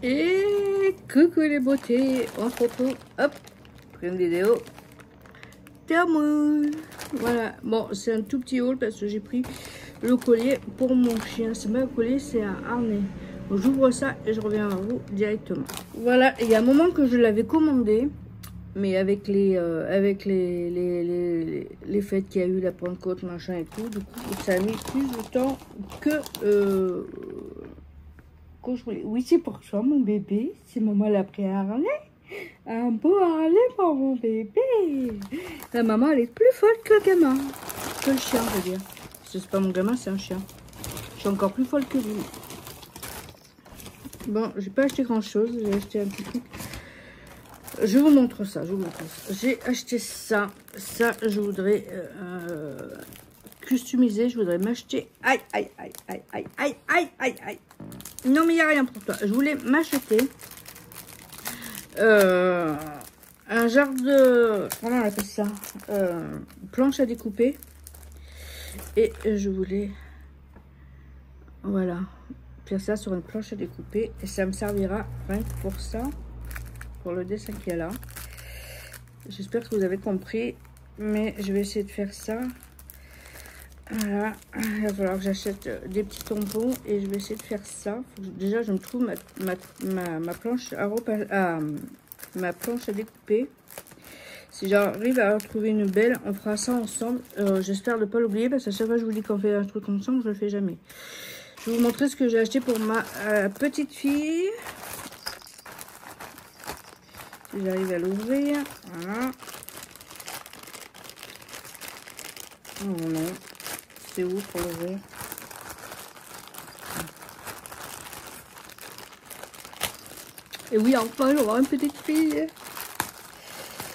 Et coucou les beautés, on se retrouve, hop, pour une vidéo d'amour. Voilà, bon, c'est un tout petit haul parce que j'ai pris le collier pour mon chien. C'est pas un collier, c'est un harnais. J'ouvre ça et je reviens à vous directement. Voilà, il y a un moment que je l'avais commandé, mais avec les fêtes qu'il y a eu, la Pentecôte, machin et tout, du coup, ça a mis plus de temps que je voulais. Oui, c'est pour ça, mon bébé. C'est maman, elle a pris un harnais. Un beau harnais pour mon bébé. La maman, elle est plus folle que le gamin. Que le chien, je veux dire. C'est pas mon gamin, c'est un chien. Je suis encore plus folle que lui. Bon, j'ai pas acheté grand chose. J'ai acheté un petit truc. Je vous montre ça. J'ai acheté ça. Ça, je voudrais customiser. Je voudrais m'acheter. Aïe, aïe, aïe, aïe, aïe, aïe, aïe, aïe, aïe. Non, mais il n'y a rien pour toi. Je voulais m'acheter un genre de... Comment on appelle ça, planche à découper. Et je voulais... Voilà. Faire ça sur une planche à découper. Et ça me servira rien que pour ça. Pour le dessin qu'il y a là. J'espère que vous avez compris. Mais je vais essayer de faire ça. Voilà, il va falloir que j'achète des petits tampons et je vais essayer de faire ça. Faut que déjà, je me trouve ma planche ma planche à découper. Si j'arrive à trouver une belle, on fera ça ensemble. J'espère ne pas l'oublier parce que chaque fois que je vous dis qu'on fait un truc ensemble, je le fais jamais. Je vais vous montrer ce que j'ai acheté pour ma petite fille. Si j'arrive à l'ouvrir, voilà. Oh non. C'est où pour l'ouvrir? Et oui, enfin, je vais avoir une petite fille.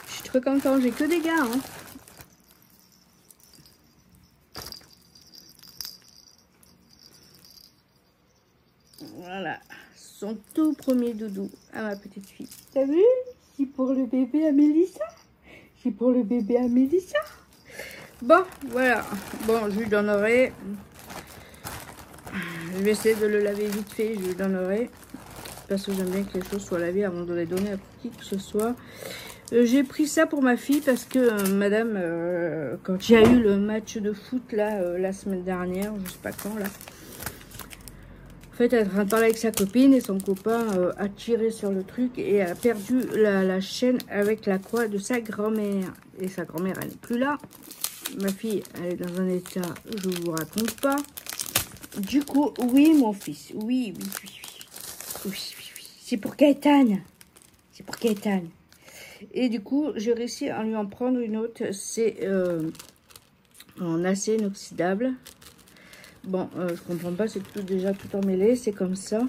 Je suis trop contente, j'ai que des gars. Hein. Voilà, son tout premier doudou à ma petite fille. T'as vu? C'est pour le bébé à Mélissa. C'est pour le bébé à Mélissa. Bon, voilà. Bon, je lui donnerai. Je vais essayer de le laver vite fait. Je lui donnerai. Parce que j'aime bien que les choses soient lavées avant de les donner à qui que ce soit. J'ai pris ça pour ma fille parce que madame, quand il y a eu le match de foot là, la semaine dernière, je sais pas quand là. En fait, elle est en train de parler avec sa copine et son copain a tiré sur le truc et a perdu la chaîne avec la croix de sa grand-mère. Et sa grand-mère, elle n'est plus là. Ma fille, elle est dans un état, je vous raconte pas. Du coup, oui, mon fils. Oui. C'est pour Gaëtan. C'est pour Gaëtan. Et du coup, j'ai réussi à lui en prendre une autre. C'est en acier inoxydable. Bon, je comprends pas, c'est déjà tout emmêlé. C'est comme ça.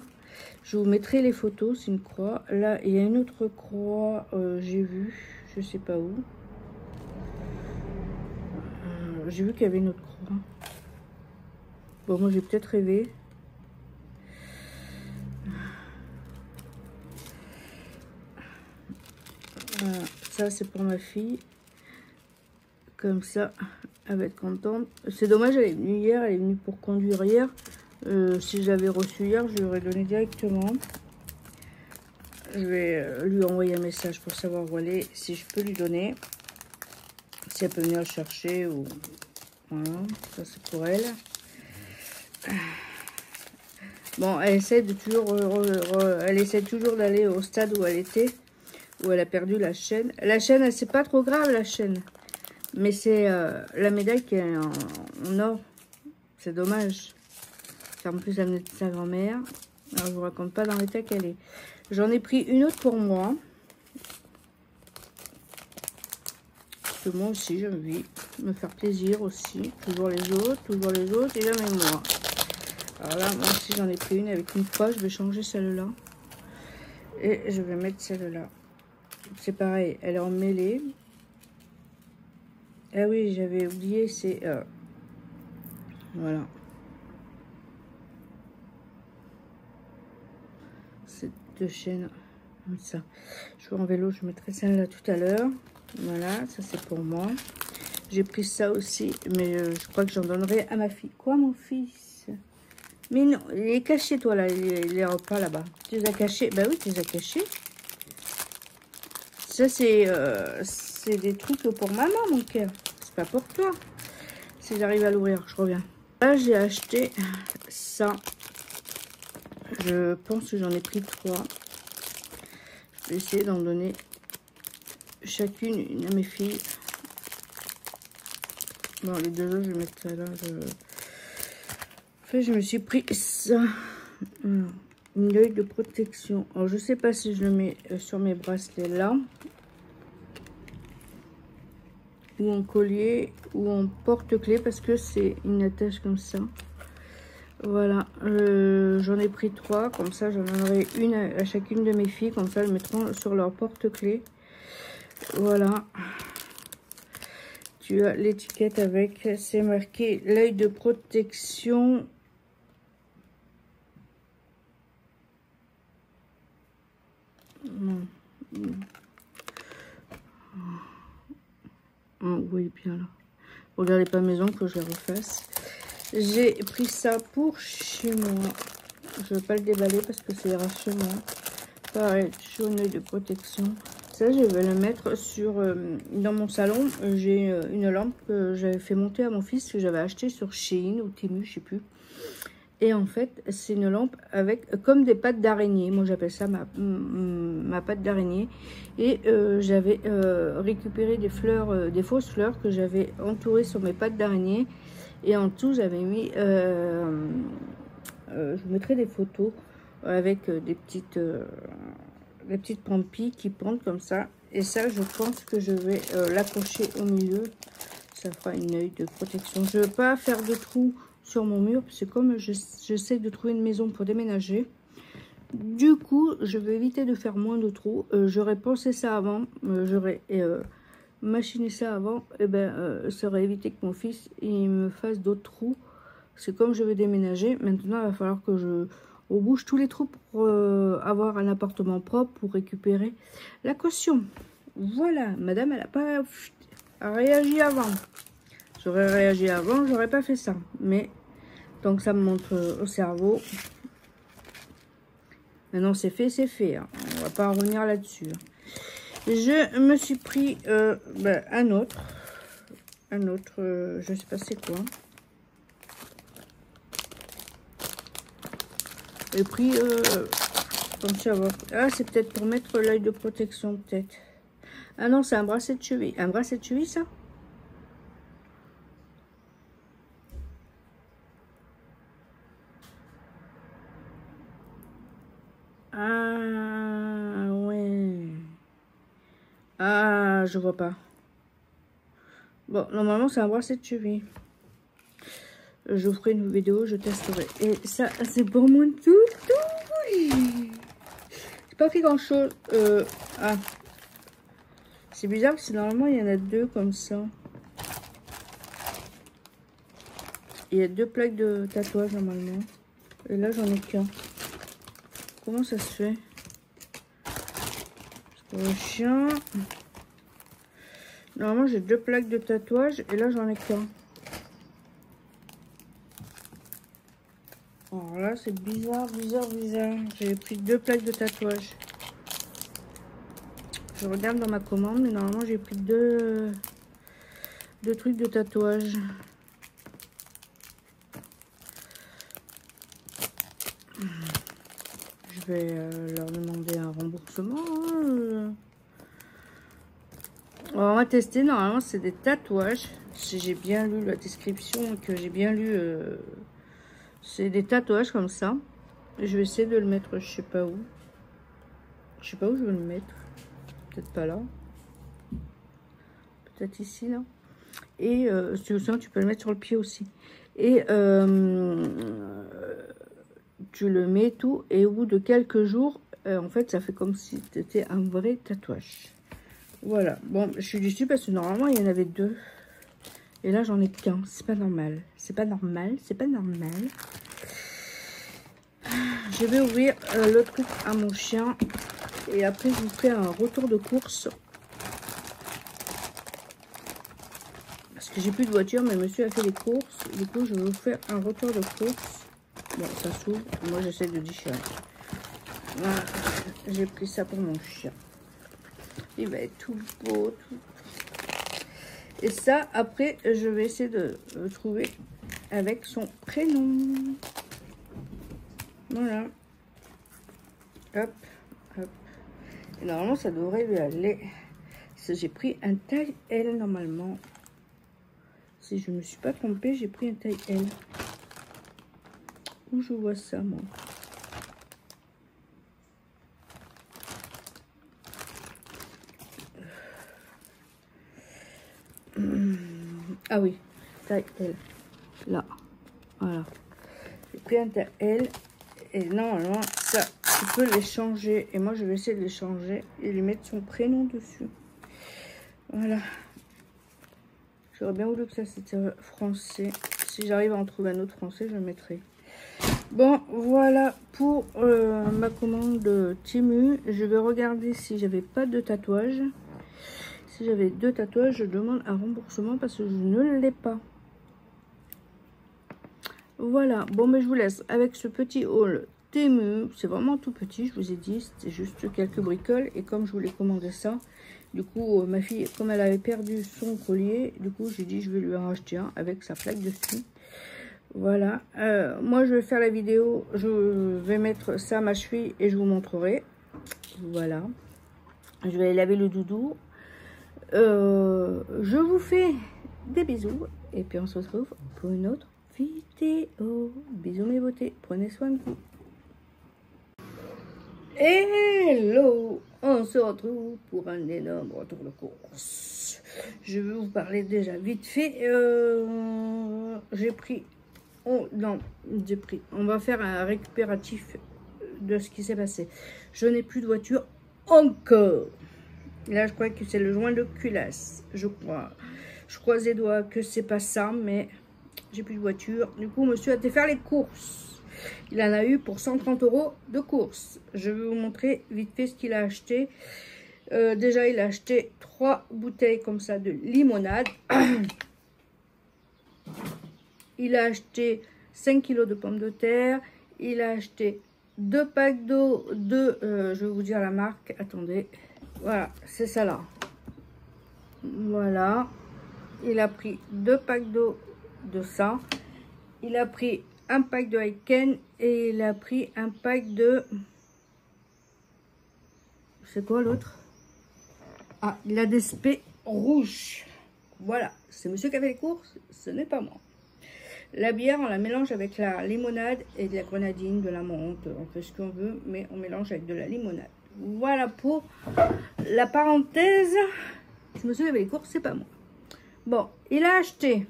Je vous mettrai les photos. C'est une croix. Là, il y a une autre croix, j'ai vu. Je sais pas où. J'ai vu qu'il y avait une autre croix. Bon, moi, j'ai peut-être rêvé. Voilà, ça, c'est pour ma fille. Comme ça, elle va être contente. C'est dommage, elle est venue hier. Elle est venue pour conduire hier. Si je l'avais reçue hier, je lui aurais donné directement. Je vais lui envoyer un message pour savoir où elle est. Si je peux lui donner. Si elle peut venir le chercher ou... Voilà, ça c'est pour elle. Bon, elle essaie de toujours d'aller au stade où elle était, où elle a perdu la chaîne. La chaîne, c'est pas trop grave la chaîne, mais c'est la médaille qui est en or. C'est dommage. En plus, elle venait de sa grand-mère. Alors, je vous raconte pas dans l'état qu'elle est. J'en ai pris une autre pour moi. Que moi aussi j'ai envie de me faire plaisir aussi. Toujours les autres et jamais moi. Alors là, moi aussi j'en ai pris une avec une croix. Je vais changer celle-là. Et je vais mettre celle-là. C'est pareil, elle est emmêlée. Ah oui, j'avais oublié, c'est... voilà. Ces deux chaînes. Comme ça. Je vais enlever l'autre, je mettrai celle-là tout à l'heure. Voilà, ça c'est pour moi. J'ai pris ça aussi, mais je crois que j'en donnerai à ma fille. Quoi, mon fils? Mais non, il est caché, toi, là, les repas, là-bas. Tu les as cachés? Bah oui, tu les as cachés. Ça, c'est des trucs pour maman, mon cœur. C'est pas pour toi. Si j'arrive à l'ouvrir, je reviens. Là, j'ai acheté ça. Je pense que j'en ai pris 3. Je vais essayer d'en donner chacune une à mes filles. Bon, les deux autres, je vais mettre ça là. En fait, je me suis pris ça. Une œil de protection. Alors, je sais pas si je le mets sur mes bracelets là. Ou en collier. Ou en porte-clés. Parce que c'est une attache comme ça. Voilà. J'en ai pris 3. Comme ça, j'en aurai une à chacune de mes filles. Comme ça, elles mettront sur leur porte-clés. Voilà. Tu as l'étiquette avec. C'est marqué l'œil de protection. Non. Vous voyez bien là. Regardez pas maison que je la refasse. J'ai pris ça pour chez moi. Je ne vais pas le déballer parce que c'est chez moi. Pareil, sur une œil de protection. Ça, je vais le mettre sur dans mon salon. J'ai une lampe que j'avais fait monter à mon fils que j'avais acheté sur Shein ou Temu, je sais plus. Et en fait, c'est une lampe avec comme des pattes d'araignée. Moi, j'appelle ça ma patte d'araignée. Et j'avais récupéré des fleurs, des fausses fleurs que j'avais entourées sur mes pattes d'araignée. Et en dessous, j'avais mis... je vous mettrai des photos avec des petites pampilles qui pendent comme ça. Et ça, je pense que je vais l'accrocher au milieu. Ça fera une œil de protection. Je ne veux pas faire de trous sur mon mur, parce que comme j'essaie de trouver une maison pour déménager, du coup je vais éviter de faire moins de trous. J'aurais pensé ça avant, j'aurais machiné ça avant, et ben ça aurait évité que mon fils il me fasse d'autres trous, parce que comme je vais déménager maintenant, il va falloir que je bouge tous les trous pour avoir un appartement propre, pour récupérer la caution. Voilà, madame elle a pas réagi avant. J'aurais réagi avant, j'aurais pas fait ça, mais donc ça me montre au cerveau. Maintenant c'est fait, hein. On va pas revenir là-dessus. Je me suis pris un autre, je sais pas c'est quoi. J'ai pris comme ça. Ah, c'est peut-être pour mettre l'œil de protection, peut-être. Ah non, c'est un bracelet de cheville. Un bracelet de cheville, ça? Ah, ouais. Ah, je vois pas. Bon, normalement, c'est un bracelet de cheville. Je ferai une vidéo, je testerai. Et ça, c'est pour mon toutou. J'ai pas pris grand-chose. Ah. C'est bizarre parce que normalement, il y en a 2 comme ça. Il y a 2 plaques de tatouage normalement. Et là, j'en ai qu'un. Comment ça se fait? Pour le chien. Normalement, j'ai 2 plaques de tatouage. Et là, j'en ai qu'un. Alors là, c'est bizarre. J'ai pris 2 plaques de tatouage. Je regarde dans ma commande. Mais normalement, j'ai pris 2 trucs de tatouage. Je vais leur demander un remboursement. Hein. On va tester. Normalement, c'est des tatouages. Si j'ai bien lu la description et que j'ai bien lu, c'est des tatouages comme ça. Je vais essayer de le mettre, je sais pas où. Je sais pas où je vais le mettre. Peut-être pas là. Peut-être ici, là. Et sinon, tu peux le mettre sur le pied aussi. Et tu le mets tout. Et au bout de quelques jours, en fait, ça fait comme si c'était un vrai tatouage. Voilà. Bon, je suis déçue parce que normalement, il y en avait 2. Et là, j'en ai qu'un. C'est pas normal. C'est pas normal. C'est pas normal. Je vais ouvrir le truc à mon chien. Et après, je vous ferai un retour de course. Parce que j'ai plus de voiture, mais monsieur a fait les courses. Du coup, je vais vous faire un retour de course. Bon, ça s'ouvre. Moi, j'essaie de déchirer. Voilà. J'ai pris ça pour mon chien. Il va être tout beau. Et ça, après, je vais essayer de le trouver avec son prénom. Voilà. Hop, hop. Et normalement, ça devrait lui aller. J'ai pris un taille L normalement. Si je ne me suis pas trompée, j'ai pris un taille L. Où je vois ça, moi? Ah oui, taille L. Là. Voilà. J'ai pris un taille L. Et normalement, ça, tu peux les changer. Et moi, je vais essayer de les changer et lui mettre son prénom dessus. Voilà. J'aurais bien voulu que ça c'était français. Si j'arrive à en trouver un autre français, je le mettrai. Bon, voilà pour ma commande Temu. Je vais regarder si j'avais pas de tatouage. Si j'avais 2 tatouages, je demande un remboursement parce que je ne l'ai pas. Voilà. Bon, mais je vous laisse avec ce petit haul Temu. C'est vraiment tout petit, je vous ai dit. C'était juste quelques bricoles. Et comme je voulais commander ça, du coup, ma fille, comme elle avait perdu son collier, du coup, j'ai dit je vais lui en racheter un avec sa plaque dessus. Voilà. Moi, je vais faire la vidéo. Je vais mettre ça à ma cheville et je vous montrerai. Voilà. Je vais laver le doudou. Je vous fais des bisous. Et puis, on se retrouve pour une autre vidéo. Bisous mes beautés. Prenez soin de vous. Hello, on se retrouve pour un énorme retour de course. Je vais vous parler déjà vite fait. J'ai pris, on va faire un récupératif de ce qui s'est passé. Je n'ai plus de voiture encore. Là, je crois que c'est le joint de culasse. Je croise les doigts que c'est pas ça, mais j'ai plus de voiture. Du coup, monsieur a été faire les courses. Il en a eu pour 130 € de course. Je vais vous montrer vite fait ce qu'il a acheté. Déjà, il a acheté 3 bouteilles comme ça de limonade. Il a acheté 5 kg de pommes de terre. Il a acheté 2 packs d'eau de... je vais vous dire la marque. Attendez. Voilà, c'est ça là. Voilà. Il a pris 2 packs d'eau de ça. Il a pris un pack de Heineken et il a pris un pack de... C'est quoi l'autre? Ah, il a des spé rouges. Voilà, c'est monsieur qui a fait les courses, ce n'est pas moi. La bière, on la mélange avec la limonade et de la grenadine, de la menthe. On fait ce qu'on veut, mais on mélange avec de la limonade. Voilà pour la parenthèse. Ce monsieur qui a fait les courses, c'est pas moi. Bon, il a acheté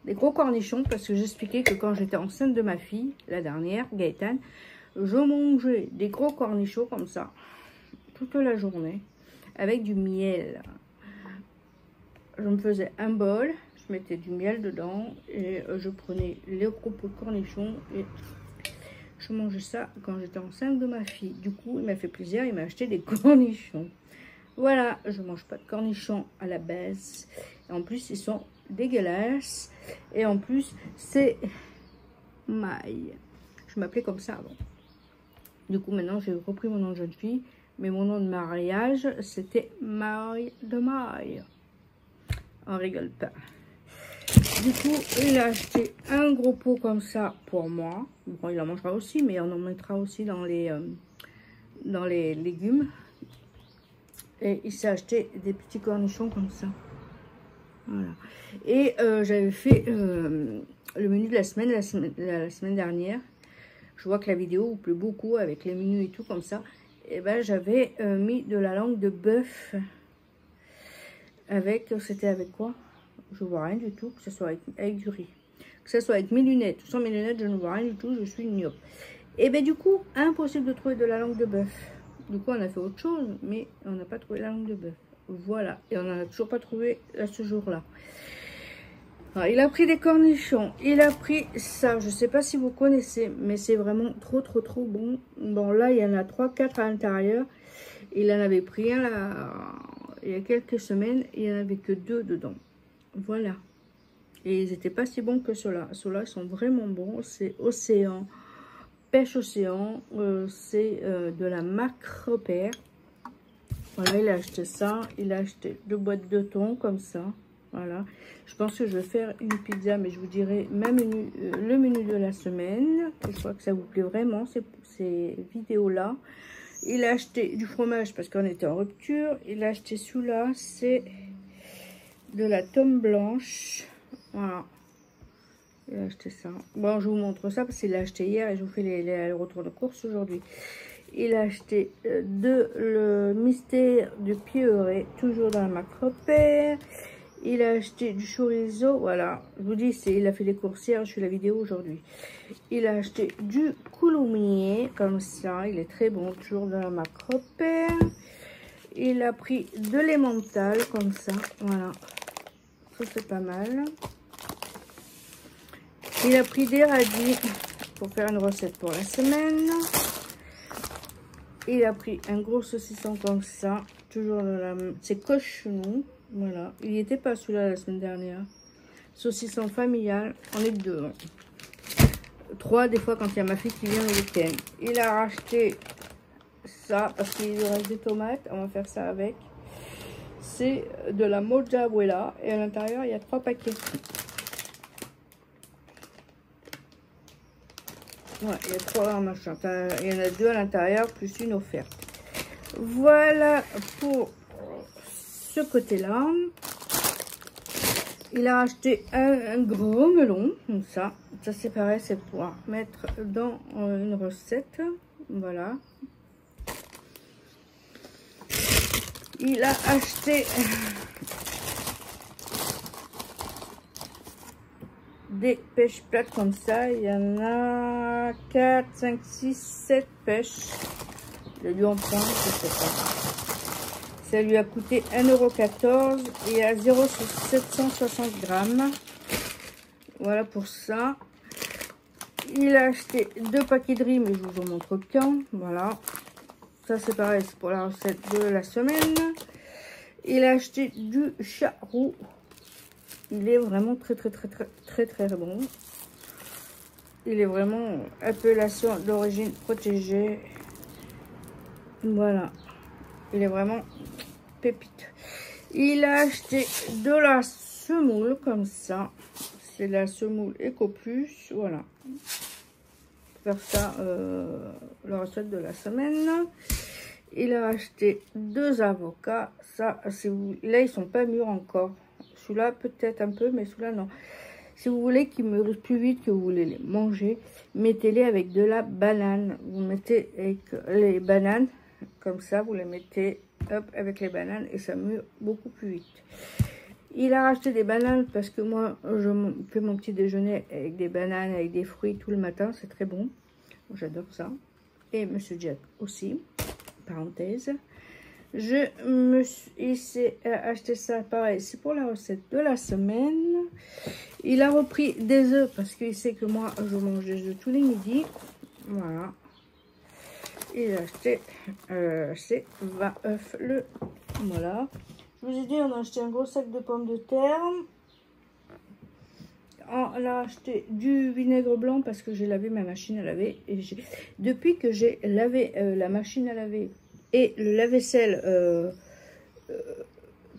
des gros cornichons parce que j'expliquais que quand j'étais enceinte de ma fille, la dernière, Gaëtane, je mangeais des gros cornichons comme ça toute la journée avec du miel. Je me faisais un bol, je mettais du miel dedans et je prenais les gros pots de cornichons et je mangeais ça quand j'étais enceinte de ma fille. Du coup, il m'a fait plaisir, il m'a acheté des cornichons. Voilà, je mange pas de cornichons à la base. Et en plus, ils sont dégueulasse et en plus c'est Maille. Je m'appelais comme ça avant. Du coup maintenant j'ai repris mon nom de jeune fille, mais mon nom de mariage c'était Maille de Maille. On rigole pas. Du coup il a acheté un gros pot comme ça pour moi. Bon, il en mangera aussi, mais on en mettra aussi dans les légumes. Et il s'est acheté des petits cornichons comme ça. Voilà. Et j'avais fait le menu de la semaine dernière. Je vois que la vidéo vous plaît beaucoup avec les menus et tout comme ça. Et ben j'avais mis de la langue de bœuf. C'était avec quoi? Je vois rien du tout, que ce soit avec du riz. Que ce soit avec mes lunettes. Sans mes lunettes, je ne vois rien du tout, je suis myope. Et ben du coup, impossible de trouver de la langue de bœuf. Du coup, on a fait autre chose, mais on n'a pas trouvé la langue de bœuf. Voilà, et on n'en a toujours pas trouvé à ce jour-là. Il a pris des cornichons, il a pris ça, je sais pas si vous connaissez, mais c'est vraiment trop bon. Bon, là, il y en a 3-4 à l'intérieur. Il en avait pris un là, il y a quelques semaines, il n'y en avait que 2 dedans. Voilà. Et ils n'étaient pas si bons que ceux-là. Ceux-là, ils sont vraiment bons. C'est Océan, Pêche Océan. C'est de la marque Repère. Voilà, il a acheté ça. Il a acheté 2 boîtes de thon comme ça. Voilà. Je pense que je vais faire une pizza, mais je vous dirai même le menu de la semaine. Je crois que ça vous plaît vraiment, ces vidéos-là. Il a acheté du fromage parce qu'on était en rupture. Il a acheté celui-là, c'est de la tome blanche. Voilà. Il a acheté ça. Bon, je vous montre ça parce qu'il l'a acheté hier et je vous fais les retours de course aujourd'hui. Il a acheté le mystère du Prieuré, toujours dans la marque Repère. Il a acheté du chorizo, voilà. Je vous dis, il a fait les courses hier, je fais la vidéo aujourd'hui. Il a acheté du coulommiers, comme ça. Il est très bon, toujours dans la marque Repère. Il a pris de l'emmental, comme ça. Voilà. Ça, c'est pas mal. Il a pris des radis pour faire une recette pour la semaine. Il a pris un gros saucisson comme ça. Toujours dans la... C'est cochonou. Voilà. Il n'y était pas celui-là la semaine dernière. Saucisson familial. On est 2. 3 des fois quand il y a ma fille qui vient le week-end. Il a racheté ça parce qu'il lui reste des tomates. On va faire ça avec. C'est de la mozzarella. Et à l'intérieur, il y a 3 paquets. Ouais, il y a 3 machins. Enfin, il y en a 2 à l'intérieur, plus une offerte. Voilà pour ce côté-là. Il a acheté un gros melon, comme ça. Ça, c'est pareil, c'est pour mettre dans une recette. Voilà. Il a acheté des pêches plates comme ça. Il y en a 4, 5, 6, 7 pêches. Il a dû en prendre, je sais pas. Ça lui a coûté 1,14 € et à 0,760 grammes. Voilà pour ça. Il a acheté 2 paquets de riz, mais je vous en montre qu'un. Voilà. Ça, c'est pareil, c'est pour la recette de la semaine. Il a acheté du charroux. Il est vraiment très bon. Il est vraiment appellation d'origine protégée. Voilà. Il est vraiment pépite. Il a acheté de la semoule comme ça. C'est la semoule Eco Plus. Voilà. Faire ça, la recette de la semaine. Il a acheté 2 avocats. Ça, là, ils sont pas mûrs encore. Celui-là, peut-être un peu, mais celui-là, non. Si vous voulez qu'ils mûrissent plus vite, que vous voulez les manger, mettez-les avec de la banane. Vous mettez avec les bananes, comme ça, vous les mettez hop, avec les bananes et ça mûrit beaucoup plus vite. Il a racheté des bananes parce que moi, je fais mon petit déjeuner avec des bananes, avec des fruits tout le matin. C'est très bon. J'adore ça. Et Monsieur Jack aussi. Parenthèse. Il s'est acheté ça, pareil, c'est pour la recette de la semaine. Il a repris des œufs parce qu'il sait que moi, je mange des œufs tous les midis. Voilà. Il a acheté c'est 20 œufs. Voilà. Je vous ai dit, on a acheté un gros sac de pommes de terre. On a acheté du vinaigre blanc parce que j'ai lavé ma machine à laver. Et depuis que j'ai lavé la machine à laver et le lave-vaisselle,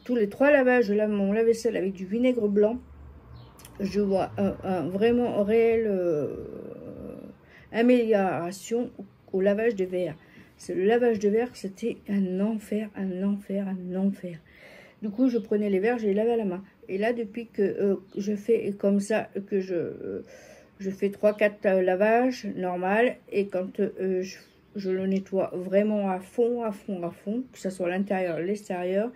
tous les 3 lavages, je lave mon lave-vaisselle avec du vinaigre blanc. Je vois vraiment réelle amélioration au lavage des verres. Le lavage de verre, c'était un enfer. Du coup, je prenais les verres, je les lavais à la main. Et là, depuis que je fais comme ça, que je fais 3-4 lavages normal, et quand je le nettoie vraiment à fond, que ce soit l'intérieur, l'extérieur,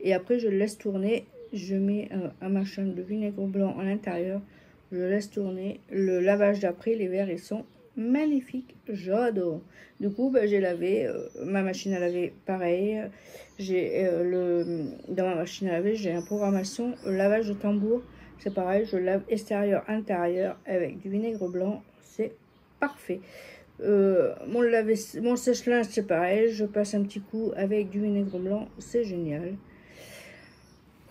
et après je le laisse tourner, je mets un machin de vinaigre blanc à l'intérieur, je laisse tourner. Le lavage d'après, les verres, ils sont magnifiques, j'adore. Du coup, j'ai lavé ma machine à laver, pareil. J'ai dans ma machine à laver, j'ai une programmation lavage de tambour. C'est pareil, je lave extérieur, intérieur avec du vinaigre blanc, c'est parfait. Mon sèche-linge, c'est pareil, je passe un petit coup avec du vinaigre blanc, c'est génial.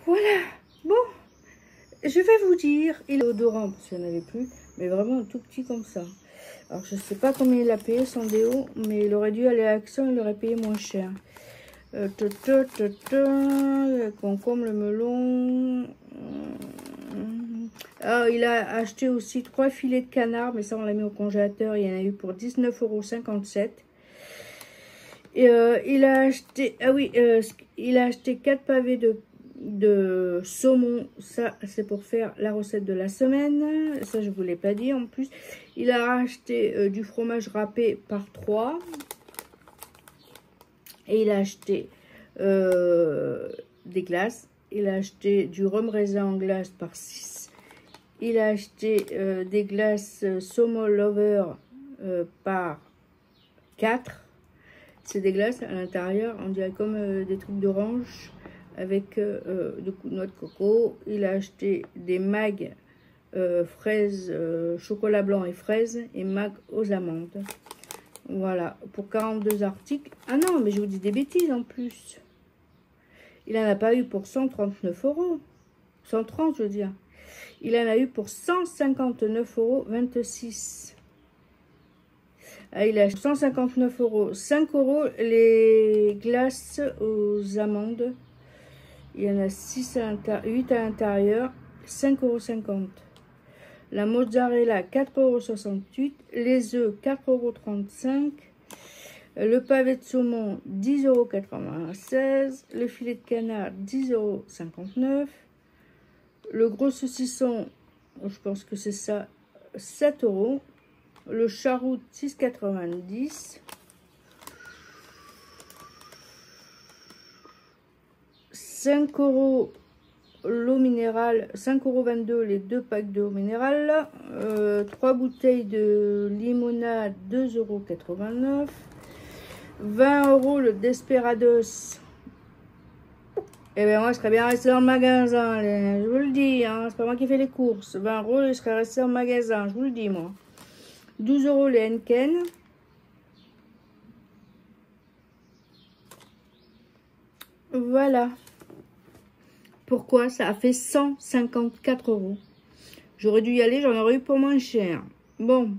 Voilà, bon, je vais vous dire, il est odorant parce qu'il n'y en avait plus, mais vraiment tout petit comme ça. Alors je sais pas combien il a payé son déo, mais il aurait dû aller à Action, il aurait payé moins cher. Concombre, le melon. Ah, il a acheté aussi 3 filets de canard, mais ça on l'a mis au congélateur, il y en a eu pour 19,57 €. Et il a acheté, ah oui, il a acheté 4 pavés de saumon. Ça, c'est pour faire la recette de la semaine. Ça, je ne vous l'ai pas dit en plus. Il a acheté du fromage râpé par 3. Et il a acheté des glaces. Il a acheté du rhum raisin en glace par 6. Il a acheté des glaces Saumon Lover par 4. C'est des glaces à l'intérieur, on dirait comme des trucs d'orange avec du coup noix de coco. Il a acheté des mags fraises, chocolat blanc et fraises et mags aux amandes. Voilà, pour 42 articles. Ah non, mais je vous dis des bêtises en plus. Il n'en a pas eu pour 139 €. 130, je veux dire. Il en a eu pour 159,26 €. Ah, il a 159 €, 5 € les glaces aux amandes. Il y en a 8 à l'intérieur, 5,50 €. La mozzarella, 4,68 €. Les œufs, 4,35 €. Le pavé de saumon, 10,96 €. Le filet de canard, 10,59 €. Le gros saucisson, je pense que c'est ça, 7 €. Le charroute, 6,90 €. 5 € l'eau minérale, 5,22 € les 2 packs d'eau minérale. 3 bouteilles de limonade, 2,89 €. 20 € le Desperados. Eh bien, moi, je serais bien resté dans le magasin, je vous le dis, hein, c'est pas moi qui fais les courses. 20 € je serais resté dans le magasin, je vous le dis, moi. 12 € les Henken. Voilà. Pourquoi ça a fait 154 €. J'aurais dû y aller, j'en aurais eu pour moins cher. Bon,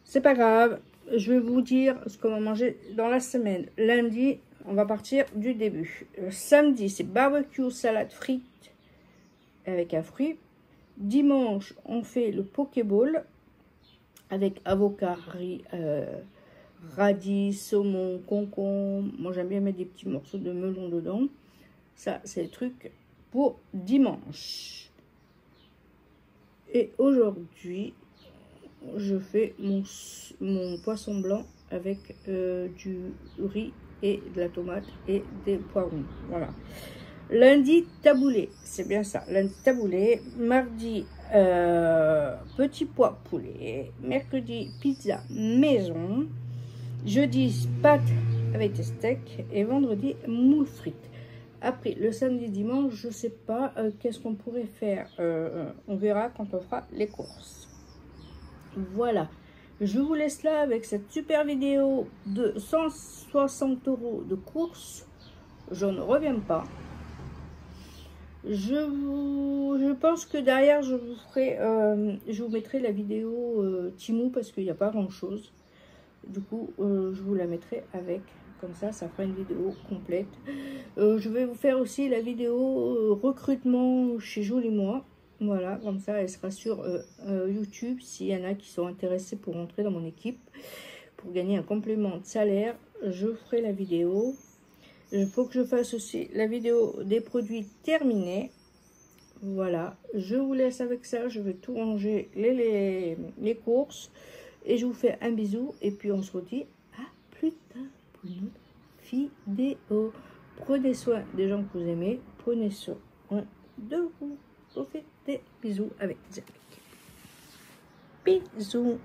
c'est pas grave. Je vais vous dire ce qu'on va manger dans la semaine. Lundi, on va partir du début. Samedi, c'est barbecue, salade frites avec un fruit. Dimanche, on fait le pokéball avec avocat, riz, radis, saumon, concombre. Moi, j'aime bien mettre des petits morceaux de melon dedans. Ça, c'est le truc pour dimanche. Et aujourd'hui, je fais mon poisson blanc avec du riz et de la tomate et des poivrons. Voilà. Lundi, taboulé. C'est bien ça. Lundi, taboulé. Mardi, petit pois poulet. Mercredi, pizza maison. Jeudi, pâtes avec des steaks. Et vendredi, moules frites. Après, le samedi, dimanche, je ne sais pas qu'est-ce qu'on pourrait faire. On verra quand on fera les courses. Voilà. Je vous laisse là avec cette super vidéo de 160 € de courses. Je ne reviens pas. Je pense que derrière, je vous mettrai la vidéo Temu parce qu'il n'y a pas grand-chose. Du coup, je vous la mettrai avec. Comme ça, ça fera une vidéo complète. Je vais vous faire aussi la vidéo recrutement chez Jolie Moi. Voilà, comme ça, elle sera sur YouTube. S'il y en a qui sont intéressés pour rentrer dans mon équipe, pour gagner un complément de salaire, je ferai la vidéo. Il faut que je fasse aussi la vidéo des produits terminés. Voilà, je vous laisse avec ça. Je vais tout ranger les courses. Et je vous fais un bisou. Et puis, on se redit à plus tard pour une autre vidéo. Prenez soin des gens que vous aimez. Prenez soin de vous. Je vous fais des bisous avec Zach. Bisous.